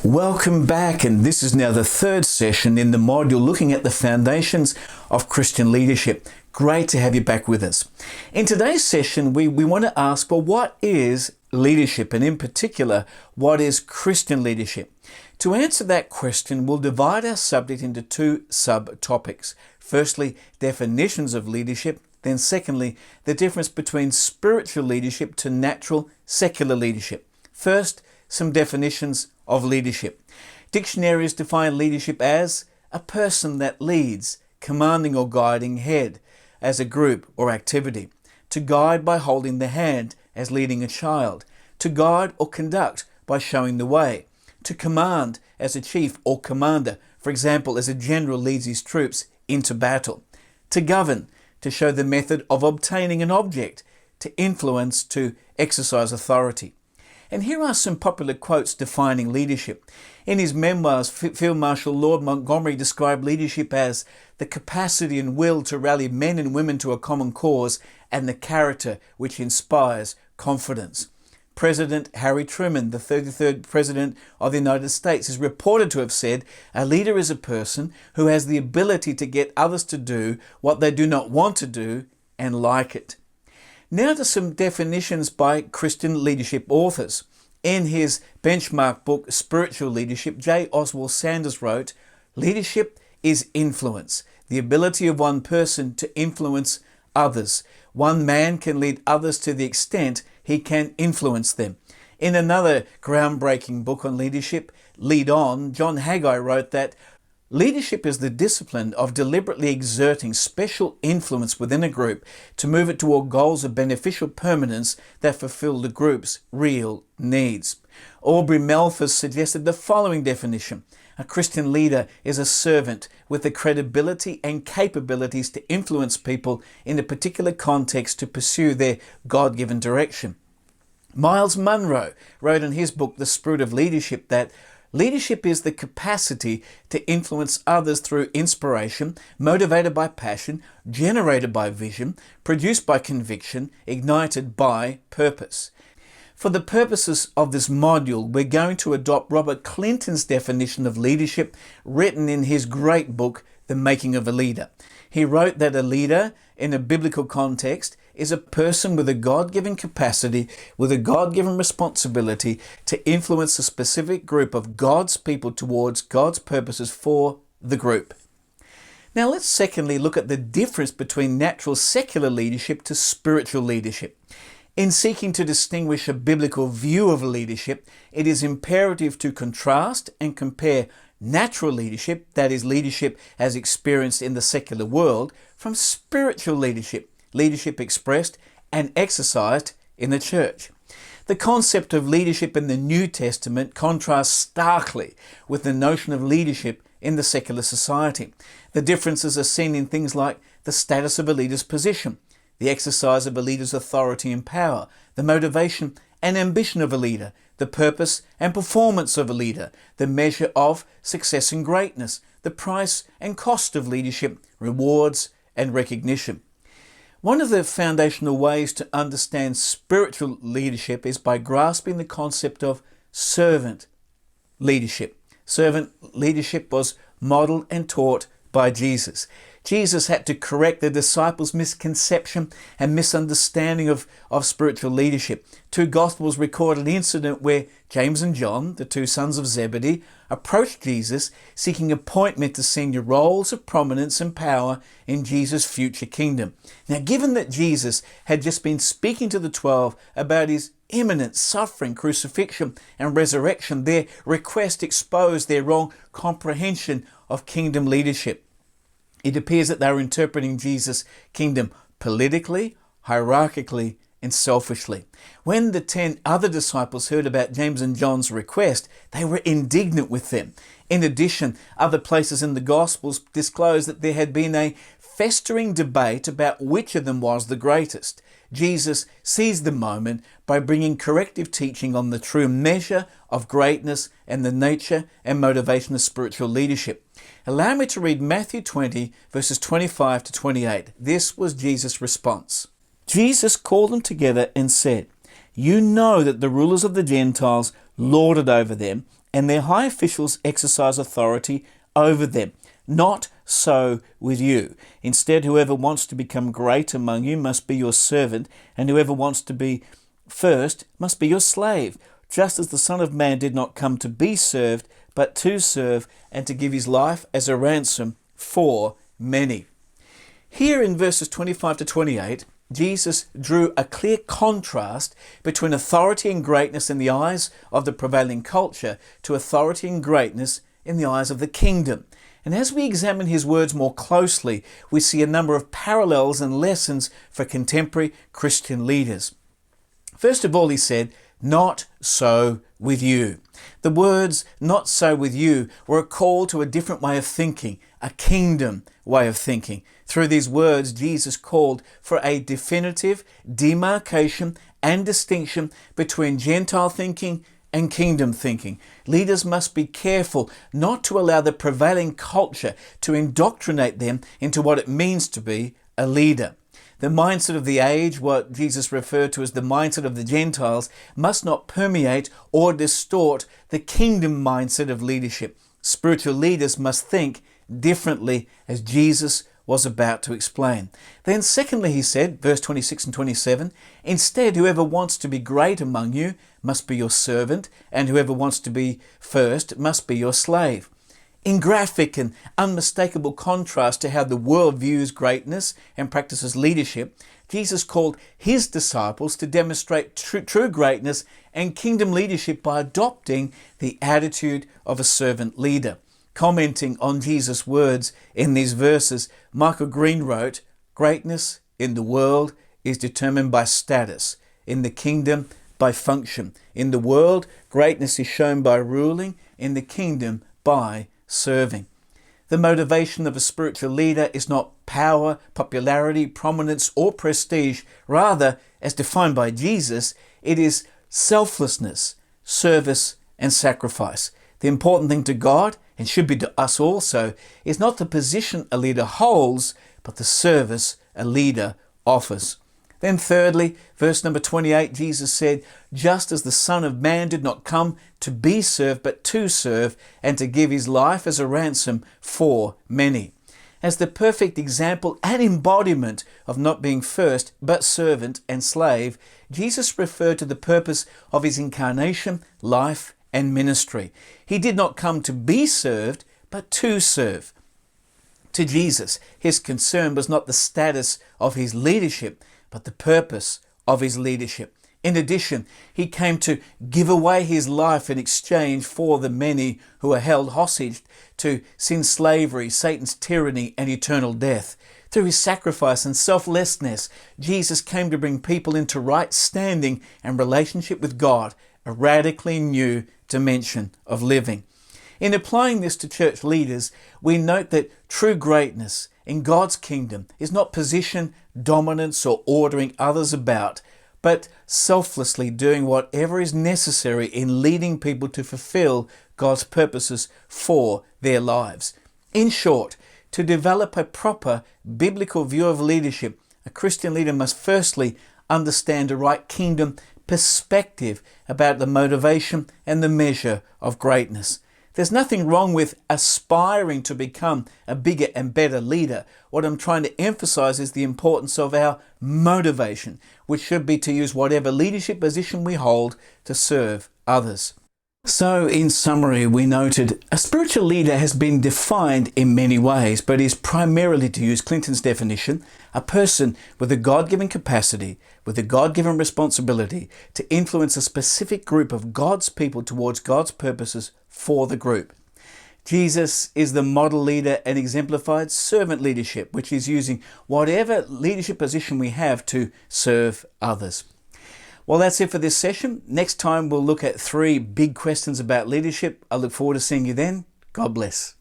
Welcome back, and this is now the third session in the module looking at the foundations of Christian leadership. Great to have you back with us. In today's session, we want to ask, well, what is leadership? And in particular, what is Christian leadership? To answer that question, we'll divide our subject into two subtopics. Firstly, definitions of leadership. Then secondly, the difference between spiritual leadership to natural secular leadership. First, some definitions of leadership. Dictionaries define leadership as a person that leads, commanding or guiding head, as a group or activity. To guide by holding the hand, as leading a child. To guide or conduct by showing the way. To command as a chief or commander, for example, as a general leads his troops into battle. To govern, to show the method of obtaining an object. To influence, to exercise authority. And here are some popular quotes defining leadership. In his memoirs, Field Marshal Lord Montgomery described leadership as the capacity and will to rally men and women to a common cause and the character which inspires confidence. President Harry Truman, the 33rd President of the United States, is reported to have said, "A leader is a person who has the ability to get others to do what they do not want to do and like it." Now to some definitions by Christian leadership authors. In his benchmark book, Spiritual Leadership, J. Oswald Sanders wrote, "Leadership is influence, the ability of one person to influence others. One man can lead others to the extent he can influence them." In another groundbreaking book on leadership, Lead On, John Haggai wrote that leadership is the discipline of deliberately exerting special influence within a group to move it toward goals of beneficial permanence that fulfill the group's real needs. Aubrey Melfors suggested the following definition: a Christian leader is a servant with the credibility and capabilities to influence people in a particular context to pursue their God-given direction. Miles Monroe wrote in his book, The Spirit of Leadership, that leadership is the capacity to influence others through inspiration, motivated by passion, generated by vision, produced by conviction, ignited by purpose. For the purposes of this module, we're going to adopt Robert Clinton's definition of leadership written in his great book, The Making of a Leader. He wrote that a leader, in a biblical context, is a person with a God-given capacity, with a God-given responsibility to influence a specific group of God's people towards God's purposes for the group. Now let's secondly look at the difference between natural secular leadership to spiritual leadership. In seeking to distinguish a biblical view of leadership, it is imperative to contrast and compare natural leadership, that is leadership as experienced in the secular world, from spiritual leadership, leadership expressed and exercised in the church. The concept of leadership in the New Testament contrasts starkly with the notion of leadership in the secular society. The differences are seen in things like the status of a leader's position, the exercise of a leader's authority and power, the motivation and ambition of a leader, the purpose and performance of a leader, the measure of success and greatness, the price and cost of leadership, rewards and recognition. One of the foundational ways to understand spiritual leadership is by grasping the concept of servant leadership. Servant leadership was modeled and taught by Jesus. Jesus had to correct the disciples' misconception and misunderstanding of spiritual leadership. Two Gospels record an incident where James and John, the two sons of Zebedee, approached Jesus seeking appointment to senior roles of prominence and power in Jesus' future kingdom. Now, given that Jesus had just been speaking to the 12 about his imminent suffering, crucifixion, and resurrection, their request exposed their wrong comprehension of kingdom leadership. It appears that they were interpreting Jesus' kingdom politically, hierarchically, and selfishly. When the 10 other disciples heard about James and John's request, they were indignant with them. In addition, other places in the Gospels disclose that there had been a festering debate about which of them was the greatest. Jesus seized the moment by bringing corrective teaching on the true measure of greatness and the nature and motivation of spiritual leadership. Allow me to read Matthew 20, verses 25 to 28. This was Jesus' response. Jesus called them together and said, "You know that the rulers of the Gentiles lord it over them, and their high officials exercise authority over them. Not so with you. Instead, whoever wants to become great among you must be your servant, and whoever wants to be first must be your slave, just as the Son of Man did not come to be served, but to serve and to give his life as a ransom for many. Here in verses 25 to 28, Jesus drew a clear contrast between authority and greatness in the eyes of the prevailing culture to authority and greatness in the eyes of the kingdom. And as we examine his words more closely, we see a number of parallels and lessons for contemporary Christian leaders. First of all, he said, "Not so with you." The words "not so with you" were a call to a different way of thinking, a kingdom way of thinking. Through these words, Jesus called for a definitive demarcation and distinction between Gentile thinking and kingdom thinking. Leaders must be careful not to allow the prevailing culture to indoctrinate them into what it means to be a leader. The mindset of the age, what Jesus referred to as the mindset of the Gentiles, must not permeate or distort the kingdom mindset of leadership. Spiritual leaders must think differently, as Jesus was about to explain. Then secondly, he said, verse 26 and 27, "Instead, whoever wants to be great among you must be your servant, and whoever wants to be first must be your slave." In graphic and unmistakable contrast to how the world views greatness and practices leadership, Jesus called his disciples to demonstrate true greatness and kingdom leadership by adopting the attitude of a servant leader. Commenting on Jesus' words in these verses, Michael Green wrote, "Greatness in the world is determined by status, in the kingdom by function. In the world, greatness is shown by ruling, in the kingdom by serving." The motivation of a spiritual leader is not power, popularity, prominence, or prestige. Rather, as defined by Jesus, it is selflessness, service, and sacrifice. The important thing to God, and should be to us also, is not the position a leader holds, but the service a leader offers. Then thirdly, verse number 28, Jesus said, "Just as the Son of Man did not come to be served, but to serve, and to give his life as a ransom for many." As the perfect example and embodiment of not being first, but servant and slave, Jesus referred to the purpose of his incarnation, life, and ministry. He did not come to be served, but to serve. To Jesus, his concern was not the status of his leadership, but the purpose of his leadership. In addition, he came to give away his life in exchange for the many who are held hostage to sin's slavery, Satan's tyranny, and eternal death. Through his sacrifice and selflessness, Jesus came to bring people into right standing and relationship with God, a radically new dimension of living. In applying this to church leaders, we note that true greatness in God's kingdom is not position, dominance, or ordering others about, but selflessly doing whatever is necessary in leading people to fulfill God's purposes for their lives. In short, to develop a proper biblical view of leadership, a Christian leader must firstly understand a right kingdom perspective about the motivation and the measure of greatness. There's nothing wrong with aspiring to become a bigger and better leader. What I'm trying to emphasize is the importance of our motivation, which should be to use whatever leadership position we hold to serve others. So, in summary, we noted a spiritual leader has been defined in many ways, but is primarily, to use Clinton's definition, a person with a God-given capacity, with a God-given responsibility to influence a specific group of God's people towards God's purposes for the group. Jesus is the model leader and exemplified servant leadership, which is using whatever leadership position we have to serve others. Well, that's it for this session. Next time we'll look at 3 big questions about leadership. I look forward to seeing you then. God bless.